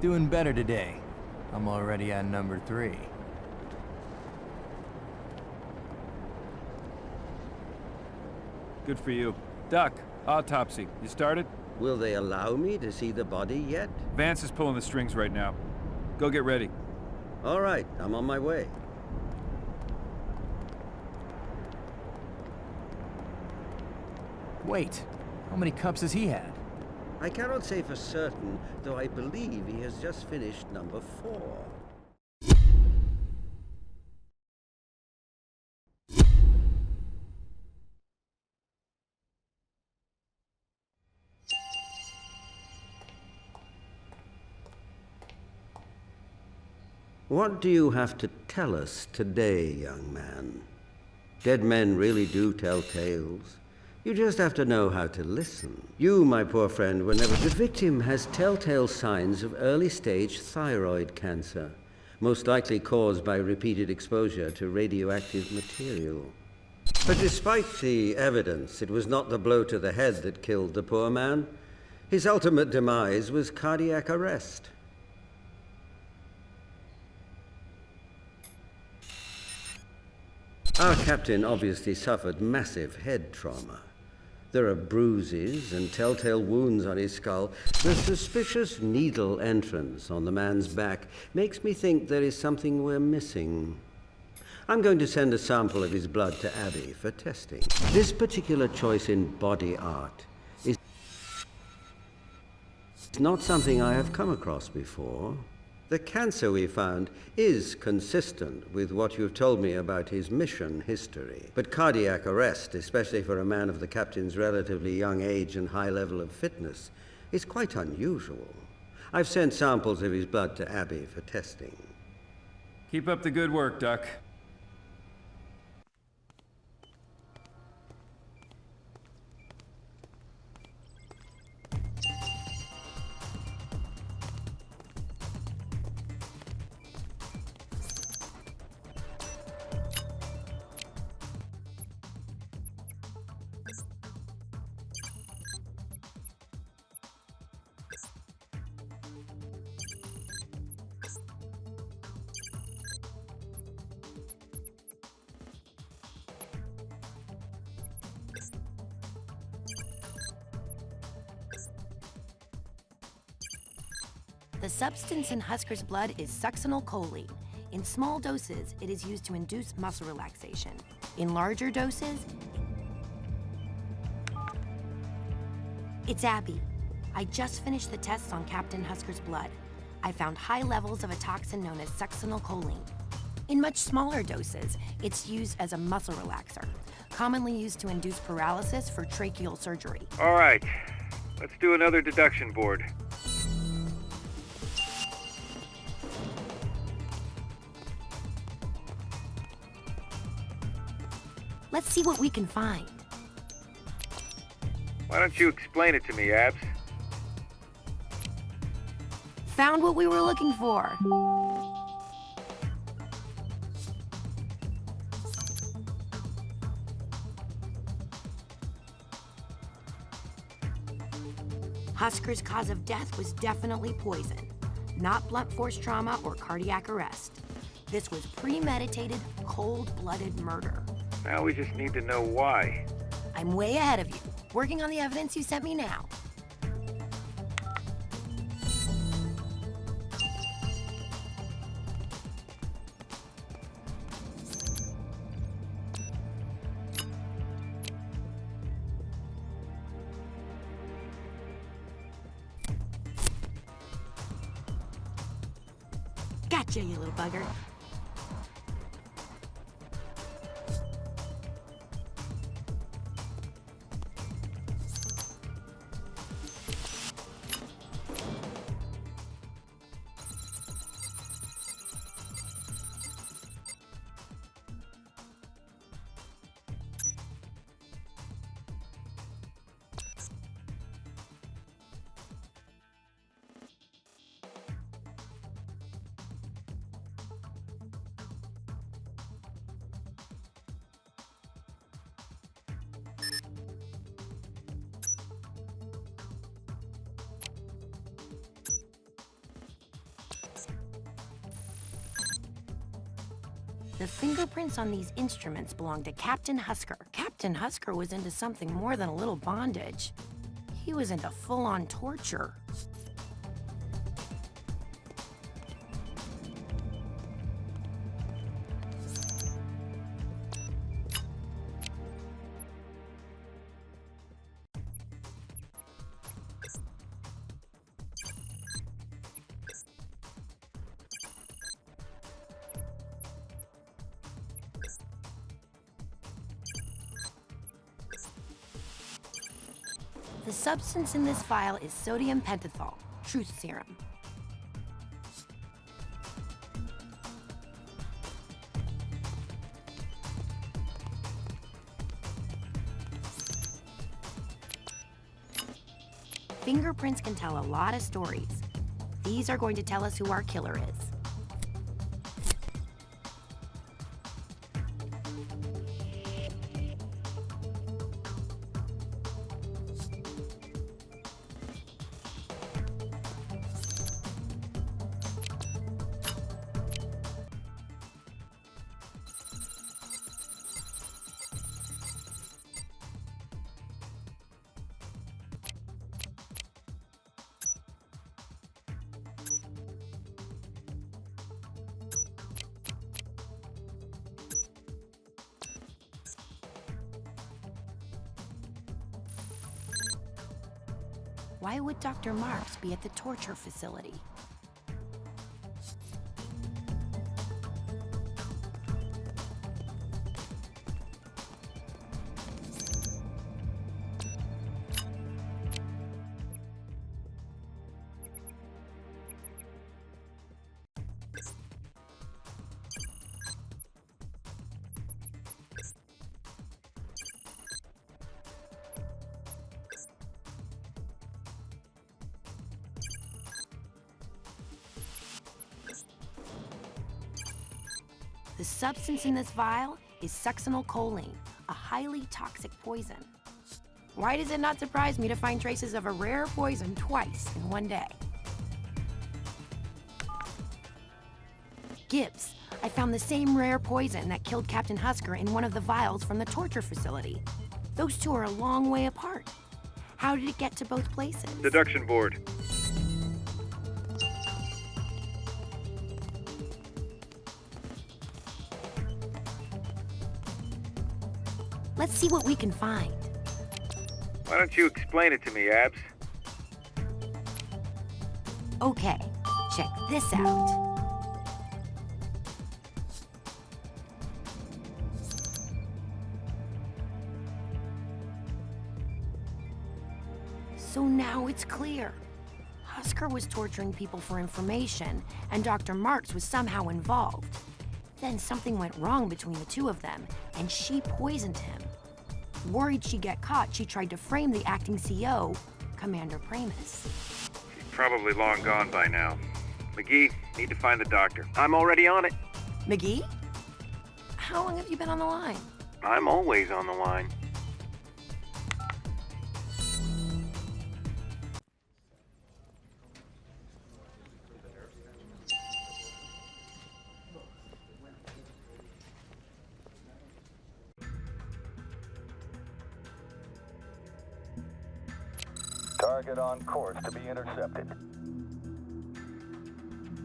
Doing better today. I'm already on number 3. Good for you. Duck, autopsy. You started? Will they allow me to see the body yet? Vance is pulling the strings right now. Go get ready. All right, I'm on my way. Wait, how many cups has he had? I cannot say for certain, though I believe he has just finished number 4. What do you have to tell us today, young man? Dead men really do tell tales. You just have to know how to listen. You, my poor friend, were never... The victim has telltale signs of early-stage thyroid cancer, most likely caused by repeated exposure to radioactive material. But despite the evidence, it was not the blow to the head that killed the poor man. His ultimate demise was cardiac arrest. Our captain obviously suffered massive head trauma. There are bruises and telltale wounds on his skull. The suspicious needle entrance on the man's back makes me think there is something we're missing. I'm going to send a sample of his blood to Abby for testing. This particular choice in body art is not something I have come across before. The cancer we found is consistent with what you've told me about his mission history. But cardiac arrest, especially for a man of the captain's relatively young age and high level of fitness, is quite unusual. I've sent samples of his blood to Abby for testing. Keep up the good work, Duck. The substance in Husker's blood is succinylcholine. In small doses, it is used to induce muscle relaxation. In larger doses, it's Abby. I just finished the tests on Captain Husker's blood. I found high levels of a toxin known as succinylcholine. In much smaller doses, it's used as a muscle relaxer, commonly used to induce paralysis for tracheal surgery. All right, let's do another deduction board. Let's see what we can find. Why don't you explain it to me, Abs? Found what we were looking for. Husker's cause of death was definitely poison, not blunt force trauma or cardiac arrest. This was premeditated, cold-blooded murder. Now we just need to know why. I'm way ahead of you, working on the evidence you sent me now. Gotcha, you little bugger. The fingerprints on these instruments belong to Captain Husker. Captain Husker was into something more than a little bondage. He was into full-on torture. The substance in this vial is sodium pentothal, truth serum. Fingerprints can tell a lot of stories. These are going to tell us who our killer is. Why would Dr. Marks be at the torture facility? The substance in this vial is succinylcholine, a highly toxic poison. Why does it not surprise me to find traces of a rare poison twice in one day? Gibbs, I found the same rare poison that killed Captain Husker in one of the vials from the torture facility. Those two are a long way apart. How did it get to both places? Deduction board. Let's see what we can find. Why don't you explain it to me, Abs? Okay, check this out. So now it's clear. Husker was torturing people for information, and Dr. Marks was somehow involved. Then something went wrong between the two of them, and she poisoned him. Worried she'd get caught, she tried to frame the acting CO, Commander Pramus. She's probably long gone by now. McGee, need to find the doctor. I'm already on it. McGee? How long have you been on the line? I'm always on the line. Target on course to be intercepted.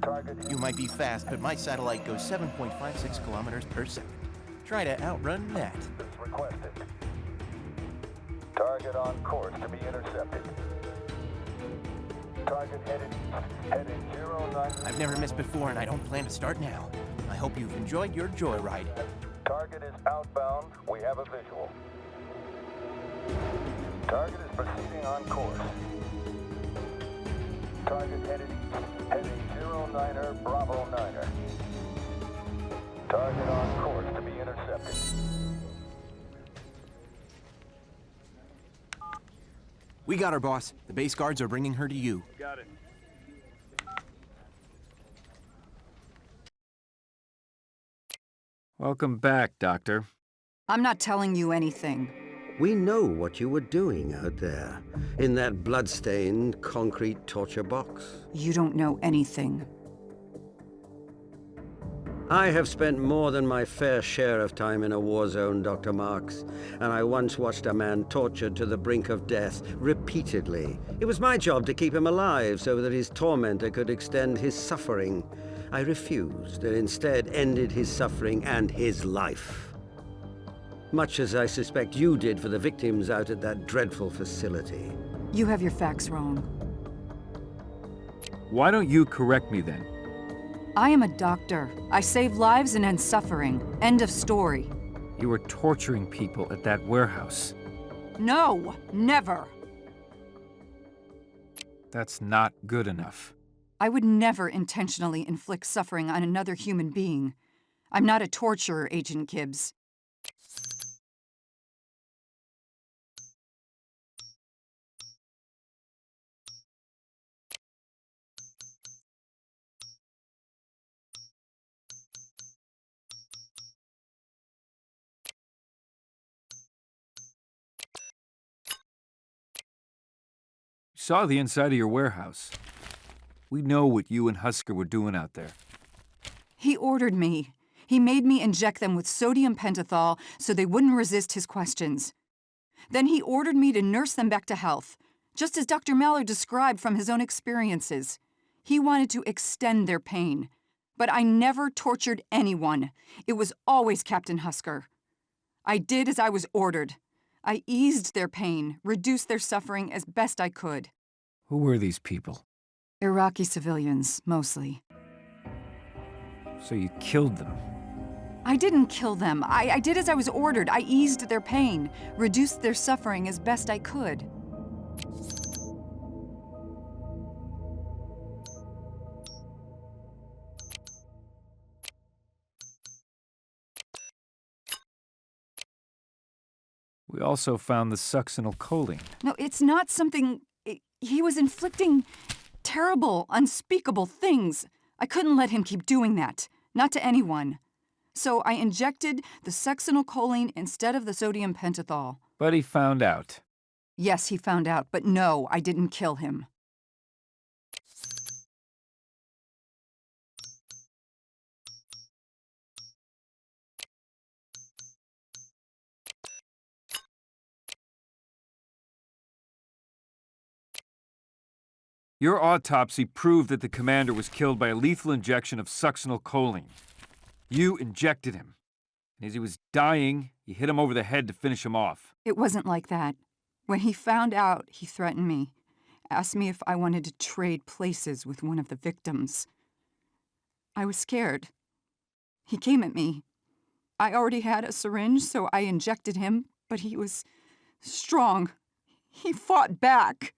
Target... You might be fast, but my satellite goes 7.56 kilometers per second. Try to outrun that. is requested. Target on course to be intercepted. Target headed east, heading 09... I've never missed before, and I don't plan to start now. I hope you've enjoyed your joyride. Target is outbound. We have a visual. Target is proceeding on course. Target headed east, heading 09er, Bravo 9er. Target on course to be intercepted. We got her, boss. The base guards are bringing her to you. Got it. Welcome back, Doctor. I'm not telling you anything. We know what you were doing out there, in that blood-stained concrete torture box. You don't know anything. I have spent more than my fair share of time in a war zone, Dr. Marks, and I once watched a man tortured to the brink of death repeatedly. It was my job to keep him alive so that his tormentor could extend his suffering. I refused and instead ended his suffering and his life. Much as I suspect you did for the victims out at that dreadful facility. You have your facts wrong. Why don't you correct me then? I am a doctor. I save lives and end suffering. End of story. You were torturing people at that warehouse. No, never. That's not good enough. I would never intentionally inflict suffering on another human being. I'm not a torturer, Agent Gibbs. Saw the inside of your warehouse. We know what you and Husker were doing out there. He ordered me. He made me inject them with sodium pentothal so they wouldn't resist his questions. Then he ordered me to nurse them back to health, just as Dr. Mallard described from his own experiences. He wanted to extend their pain. But I never tortured anyone. It was always Captain Husker. I did as I was ordered. I eased their pain, reduced their suffering as best I could. Who were these people? Iraqi civilians, mostly. So you killed them. I didn't kill them. I did as I was ordered. I eased their pain, reduced their suffering as best I could. We also found the succinylcholine. No, it's not something... He was inflicting terrible, unspeakable things. I couldn't let him keep doing that. Not to anyone. So I injected the succinylcholine instead of the sodium pentothal. But he found out. Yes, he found out, but no, I didn't kill him. Your autopsy proved that the commander was killed by a lethal injection of succinylcholine. You injected him. And as he was dying, you hit him over the head to finish him off. It wasn't like that. When he found out, he threatened me. Asked me if I wanted to trade places with one of the victims. I was scared. He came at me. I already had a syringe, so I injected him, but he was strong. He fought back.